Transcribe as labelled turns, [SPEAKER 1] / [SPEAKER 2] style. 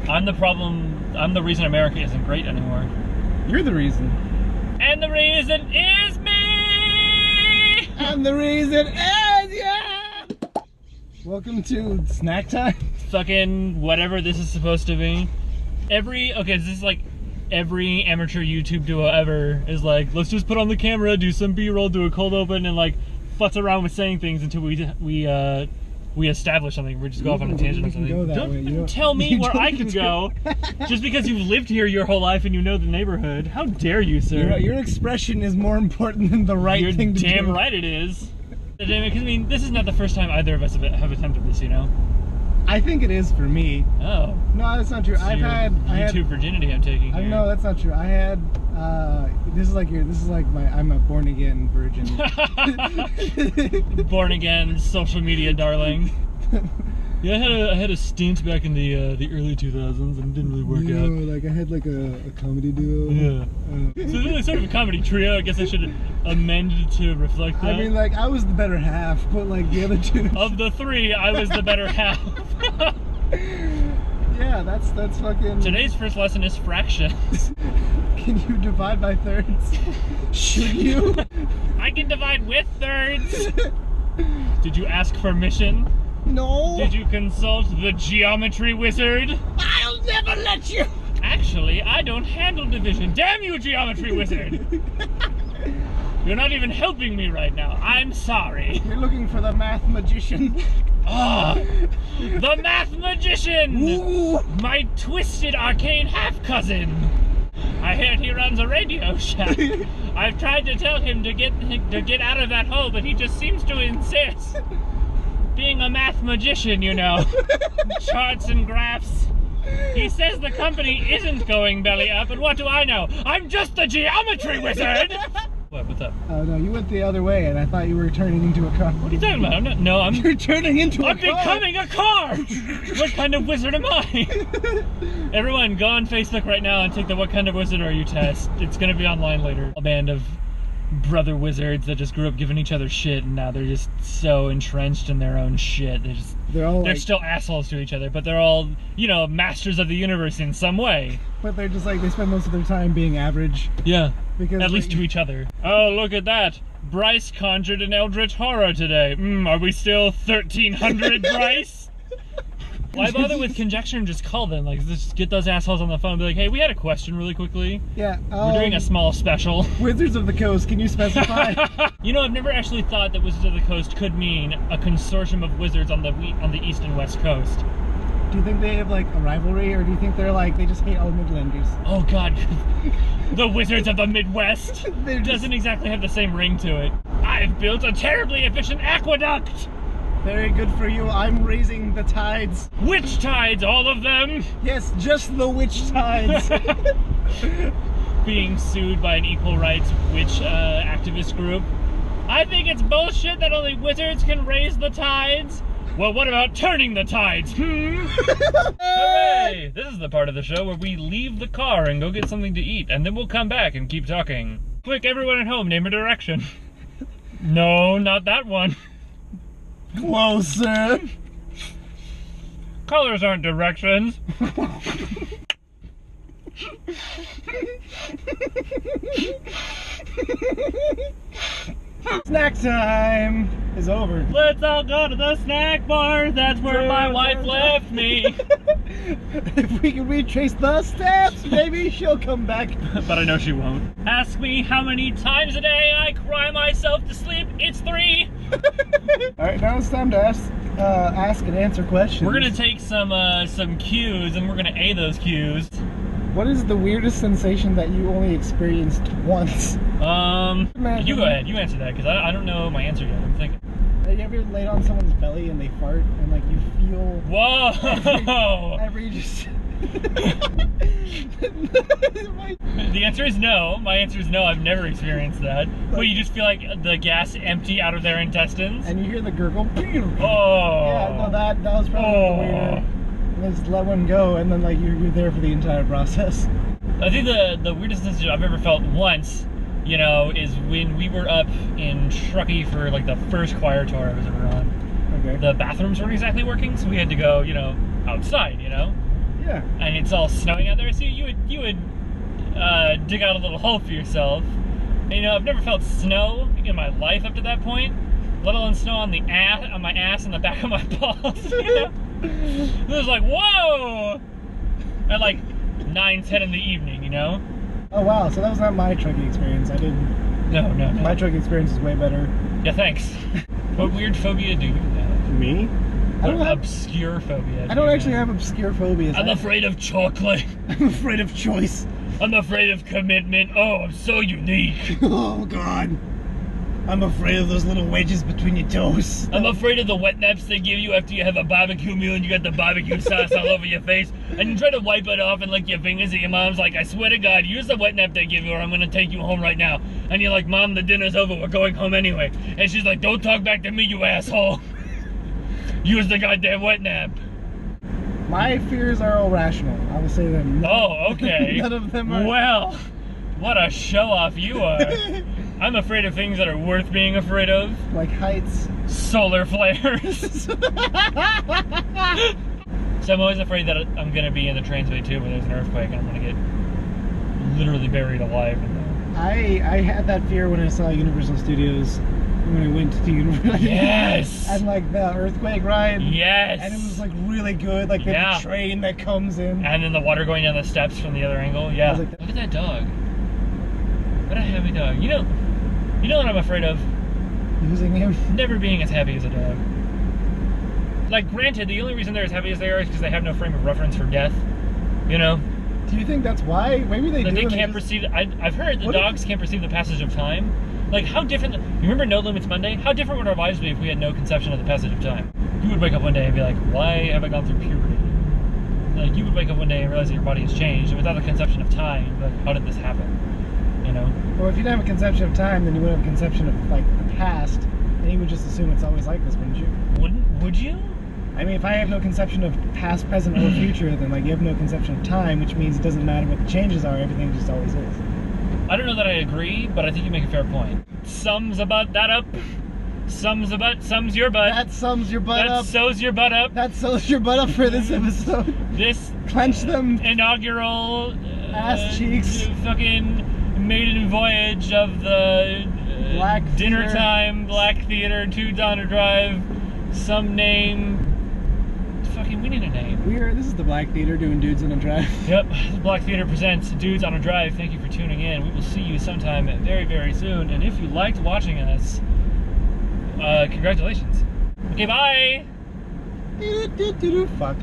[SPEAKER 1] I'm the problem. I'm the reason America isn't great anymore.
[SPEAKER 2] You're the reason.
[SPEAKER 1] And the reason is me!
[SPEAKER 2] And the reason is you! Welcome to snack time.
[SPEAKER 1] Fucking whatever this is supposed to be. This is like every amateur YouTube duo ever is like, let's just put on the camera, do some B-roll, do a cold open, and like futz around with saying things until we establish something. We just go off on a tangent or something. Don't tell me where I can go just because you've lived here your whole life and you know the neighborhood. How dare you, sir?
[SPEAKER 2] Your expression is more important than the right thing to do.
[SPEAKER 1] You're damn right it is. Because I mean, this is not the first time either of us have attempted this, you know?
[SPEAKER 2] I think it is for me.
[SPEAKER 1] Oh.
[SPEAKER 2] No, that's not true.
[SPEAKER 1] So YouTube virginity I'm taking here.
[SPEAKER 2] No, that's not true. I had I'm a born again virgin.
[SPEAKER 1] Born again social media darling. Yeah, I had a stint back in the early 2000s and it didn't really work out.
[SPEAKER 2] Like I had like a comedy duo.
[SPEAKER 1] Yeah. So this is sort of a comedy trio. I guess I should amend it to reflect that.
[SPEAKER 2] I mean, like I was the better half, but like the other two.
[SPEAKER 1] Of the three, I was the better half.
[SPEAKER 2] Yeah, that's fucking.
[SPEAKER 1] Today's first lesson is fractions.
[SPEAKER 2] Can you divide by thirds? Should you?
[SPEAKER 1] I can divide with thirds. Did you ask permission?
[SPEAKER 2] No.
[SPEAKER 1] Did you consult the geometry wizard?
[SPEAKER 2] I'll never let you.
[SPEAKER 1] Actually, I don't handle division. Damn you, geometry wizard! You're not even helping me right now. I'm sorry.
[SPEAKER 2] You're looking for the math magician.
[SPEAKER 1] Ah, the math magician!
[SPEAKER 2] Ooh.
[SPEAKER 1] My twisted arcane half-cousin. I heard he runs a Radio Shack. I've tried to tell him to get out of that hole, but he just seems to insist. Being a math magician, you know. Charts and graphs. He says the company isn't going belly up, and what do I know? I'm just the geometry wizard! What's up?
[SPEAKER 2] Oh no, you went the other way, and I thought you were turning into a car.
[SPEAKER 1] What are you talking about?
[SPEAKER 2] You're turning into a car!
[SPEAKER 1] I'm becoming a car! What kind of wizard am I? Everyone, go on Facebook right now and take the What Kind of Wizard Are You test. It's gonna be online later. A band of brother wizards that just grew up giving each other shit, and now they're just so entrenched in their own shit. They're still assholes to each other, but they're all, you know, masters of the universe in some way.
[SPEAKER 2] But they're just like, they spend most of their time being average.
[SPEAKER 1] Yeah,
[SPEAKER 2] because
[SPEAKER 1] at least to each other. Oh, look at that. Bryce conjured an eldritch horror today. Are we still 1300, Bryce? Why bother with conjecture and just call them? Like, just get those assholes on the phone and be like, hey, we had a question really quickly.
[SPEAKER 2] Yeah.
[SPEAKER 1] We're doing a small special.
[SPEAKER 2] Wizards of the Coast, can you specify?
[SPEAKER 1] You know, I've never actually thought that Wizards of the Coast could mean a consortium of wizards on the east and west coast.
[SPEAKER 2] Do you think they have like a rivalry, or do you think they're like, they just hate all Midlanders?
[SPEAKER 1] Oh god, the Wizards of the Midwest doesn't exactly have the same ring to it. I've built a terribly efficient aqueduct!
[SPEAKER 2] Very good for you. I'm raising the tides.
[SPEAKER 1] Which tides? All of them?
[SPEAKER 2] Yes, just the witch tides.
[SPEAKER 1] Being sued by an equal rights witch activist group. I think it's bullshit that only wizards can raise the tides. Well, what about turning the tides? Hooray! This is the part of the show where we leave the car and go get something to eat, and then we'll come back and keep talking. Quick, everyone at home, name a direction. No, not that one.
[SPEAKER 2] Closer.
[SPEAKER 1] Colors aren't directions.
[SPEAKER 2] Snack time is over.
[SPEAKER 1] Let's all go to the snack bar. That's where my wife left me.
[SPEAKER 2] If we can retrace the steps, maybe she'll come back.
[SPEAKER 1] But I know she won't. Ask me how many times a day I cry myself to sleep. It's 3.
[SPEAKER 2] Alright, now it's time to ask and answer questions.
[SPEAKER 1] We're gonna take some cues and we're gonna A those cues.
[SPEAKER 2] What is the weirdest sensation that you only experienced once?
[SPEAKER 1] You go ahead. You answer that, because I don't know my answer yet. I'm thinking.
[SPEAKER 2] Have you ever laid on someone's belly and they fart and like you feel...
[SPEAKER 1] Whoa!
[SPEAKER 2] Every just...
[SPEAKER 1] The answer is no. My answer is no. I've never experienced that. Well, you just feel like the gas empty out of their intestines?
[SPEAKER 2] And you hear the gurgle.
[SPEAKER 1] Oh!
[SPEAKER 2] Yeah, no, that was probably the weird. And just let one go, and then like you're there for the entire process.
[SPEAKER 1] I think the weirdest sensation I've ever felt once, you know, is when we were up in Truckee for like the first choir tour I was ever on.
[SPEAKER 2] Okay.
[SPEAKER 1] The bathrooms weren't exactly working, so we had to go, you know, outside, you know?
[SPEAKER 2] Yeah.
[SPEAKER 1] and it's all snowing out there, so you would dig out a little hole for yourself. And, you know, I've never felt snow in my life up to that point, let alone snow on my ass and the back of my balls. You know? It was like, whoa! At like 9-10 in the evening, you know?
[SPEAKER 2] Oh wow, so that was not my trucking experience. I didn't.
[SPEAKER 1] No.
[SPEAKER 2] My trucking experience is way better.
[SPEAKER 1] Yeah, thanks. What weird phobia do you have?
[SPEAKER 2] Me? I don't
[SPEAKER 1] What
[SPEAKER 2] have.
[SPEAKER 1] obscure phobia?
[SPEAKER 2] I don't actually have obscure phobias.
[SPEAKER 1] I'm afraid of chocolate.
[SPEAKER 2] I'm afraid of choice.
[SPEAKER 1] I'm afraid of commitment. Oh, I'm so unique.
[SPEAKER 2] Oh god. I'm afraid of those little wedges between your toes.
[SPEAKER 1] I'm afraid of the wet naps they give you after you have a barbecue meal and you got the barbecue sauce all over your face. And you try to wipe it off and lick your fingers and your mom's like, I swear to God, use the wet nap they give you or I'm gonna take you home right now. And you're like, Mom, the dinner's over, we're going home anyway. And she's like, don't talk back to me, you asshole. Use the goddamn wet nap.
[SPEAKER 2] My fears are all rational. I will say them.
[SPEAKER 1] Oh, okay.
[SPEAKER 2] None of them are.
[SPEAKER 1] Well, what a show-off you are. I'm afraid of things that are worth being afraid of.
[SPEAKER 2] Like heights.
[SPEAKER 1] Solar flares. So I'm always afraid that I'm going to be in the Transway too when there's an earthquake and I'm going to get literally buried alive in there.
[SPEAKER 2] I had that fear when I saw Universal Studios, when I went to Universal.
[SPEAKER 1] Yes!
[SPEAKER 2] And like the earthquake ride.
[SPEAKER 1] Yes!
[SPEAKER 2] And it was like really good, like the
[SPEAKER 1] Yeah.
[SPEAKER 2] train that comes in.
[SPEAKER 1] And then the water going down the steps from the other angle. Yeah.
[SPEAKER 2] I was like,
[SPEAKER 1] look at that dog. What a happy dog. You know what I'm afraid of?
[SPEAKER 2] Losing him.
[SPEAKER 1] Never being as happy as a dog. Like, granted, the only reason they're as happy as they are is because they have no frame of reference for death. You know?
[SPEAKER 2] Do you think that's why? Maybe they
[SPEAKER 1] That
[SPEAKER 2] do.
[SPEAKER 1] they
[SPEAKER 2] and
[SPEAKER 1] can't
[SPEAKER 2] just-
[SPEAKER 1] perceive. I've heard that
[SPEAKER 2] What if-
[SPEAKER 1] dogs can't perceive the passage of time. Like, how different. You remember No Limits Monday? How different would our lives be if we had no conception of the passage of time? You would wake up one day and be like, why have I gone through puberty? Like, you would wake up one day and realize that your body has changed, and without a conception of time, like, how did this happen? You know?
[SPEAKER 2] Well, if you didn't have a conception of time, then you wouldn't have a conception of like the past, and you would just assume it's always like this, wouldn't you?
[SPEAKER 1] Would you?
[SPEAKER 2] I mean, if I have no conception of past, present, or future, then like you have no conception of time, which means it doesn't matter what the changes are. Everything just always is.
[SPEAKER 1] I don't know that I agree, but I think you make a fair point. Sums about that up. Sums your butt.
[SPEAKER 2] That sums your butt
[SPEAKER 1] That
[SPEAKER 2] up.
[SPEAKER 1] sews your butt up.
[SPEAKER 2] That sews your butt up for this episode.
[SPEAKER 1] This
[SPEAKER 2] Clench them.
[SPEAKER 1] inaugural
[SPEAKER 2] Ass cheeks.
[SPEAKER 1] fucking maiden voyage of the
[SPEAKER 2] Black
[SPEAKER 1] dinner
[SPEAKER 2] Theater.
[SPEAKER 1] time Black Theater to Donner Drive. Some name. Fucking, we need a name.
[SPEAKER 2] This is the Black Theater doing Dudes on a Drive.
[SPEAKER 1] Yep, the Black Theater presents Dudes on a Drive. Thank you for tuning in. We will see you sometime very, very soon. And if you liked watching us, congratulations. Okay, bye.
[SPEAKER 2] Fuck.